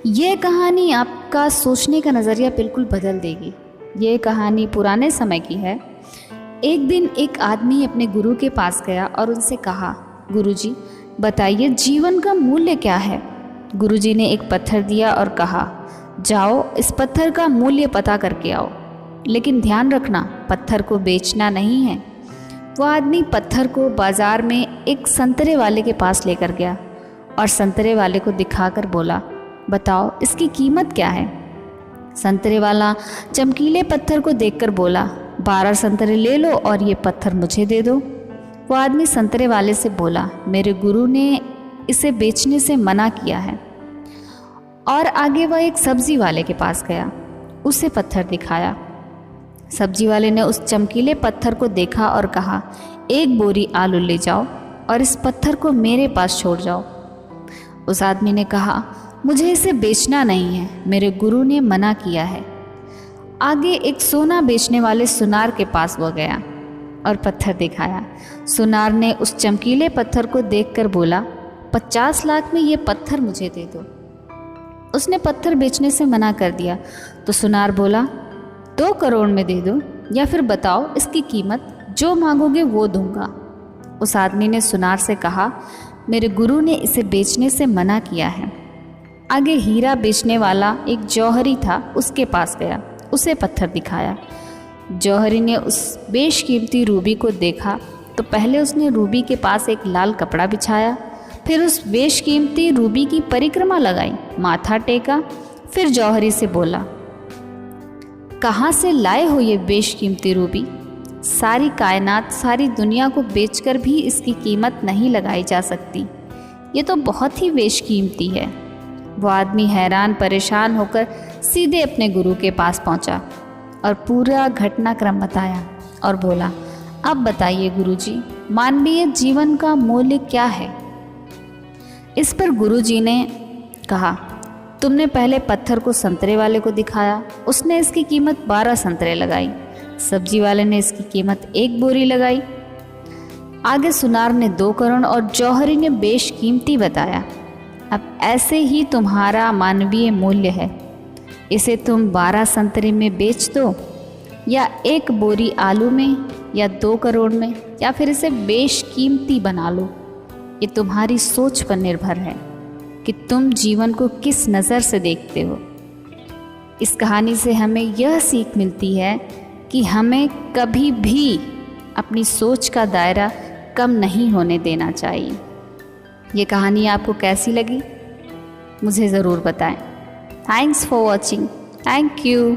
ये कहानी आपका सोचने का नज़रिया बिल्कुल बदल देगी। ये कहानी पुराने समय की है। एक दिन एक आदमी अपने गुरु के पास गया और उनसे कहा, गुरुजी बताइए जीवन का मूल्य क्या है। गुरुजी ने एक पत्थर दिया और कहा, जाओ इस पत्थर का मूल्य पता करके आओ, लेकिन ध्यान रखना पत्थर को बेचना नहीं है। वो आदमी पत्थर को बाजार में एक संतरे वाले के पास लेकर गया और संतरे वाले को दिखाकर बोला, बताओ इसकी कीमत क्या है। संतरे वाला चमकीले पत्थर को देखकर बोला, 12 संतरे ले लो और ये पत्थर मुझे दे दो। वो आदमी संतरे वाले से बोला, मेरे गुरु ने इसे बेचने से मना किया है। और आगे वह एक सब्जी वाले के पास गया, उसे पत्थर दिखाया। सब्जी वाले ने उस चमकीले पत्थर को देखा और कहा, एक बोरी आलू ले जाओ और इस पत्थर को मेरे पास छोड़ जाओ। उस आदमी ने कहा, मुझे इसे बेचना नहीं है, मेरे गुरु ने मना किया है। आगे एक सोना बेचने वाले सुनार के पास वो गया और पत्थर दिखाया। सुनार ने उस चमकीले पत्थर को देखकर बोला, 50 लाख में ये पत्थर मुझे दे दो। उसने पत्थर बेचने से मना कर दिया तो सुनार बोला, 2 करोड़ में दे दो या फिर बताओ इसकी कीमत, जो मांगोगे वो दूंगा। उस आदमी ने सुनार से कहा, मेरे गुरु ने इसे बेचने से मना किया है। आगे हीरा बेचने वाला एक जौहरी था, उसके पास गया, उसे पत्थर दिखाया। जौहरी ने उस बेशकीमती रूबी को देखा तो पहले उसने रूबी के पास एक लाल कपड़ा बिछाया, फिर उस बेशकीमती रूबी की परिक्रमा लगाई, माथा टेका, फिर जौहरी से बोला, कहाँ से लाए हो ये बेशकीमती रूबी? सारी कायनात, सारी दुनिया को बेचकर भी इसकी कीमत नहीं लगाई जा सकती, ये तो बहुत ही बेशकीमती है। वो आदमी हैरान परेशान होकर सीधे अपने गुरु के पास पहुंचा और पूरा घटनाक्रम बताया और बोला, अब बताइए गुरुजी, मानवीय जीवन का मूल्य क्या है। इस पर गुरुजी ने कहा, तुमने पहले पत्थर को संतरे वाले को दिखाया, उसने इसकी कीमत 12 संतरे लगाई। सब्जी वाले ने इसकी कीमत 1 बोरी लगाई। आगे सुनार ने 2 करोड़ और जौहरी ने बेशकीमती बताया। अब ऐसे ही तुम्हारा मानवीय मूल्य है, इसे तुम 12 संतरे में बेच दो या 1 बोरी आलू में या 2 करोड़ में, या फिर इसे बेशकीमती बना लो। ये तुम्हारी सोच पर निर्भर है कि तुम जीवन को किस नज़र से देखते हो। इस कहानी से हमें यह सीख मिलती है कि हमें कभी भी अपनी सोच का दायरा कम नहीं होने देना चाहिए। ये कहानी आपको कैसी लगी मुझे ज़रूर बताएं। Thanks for watching. Thank you.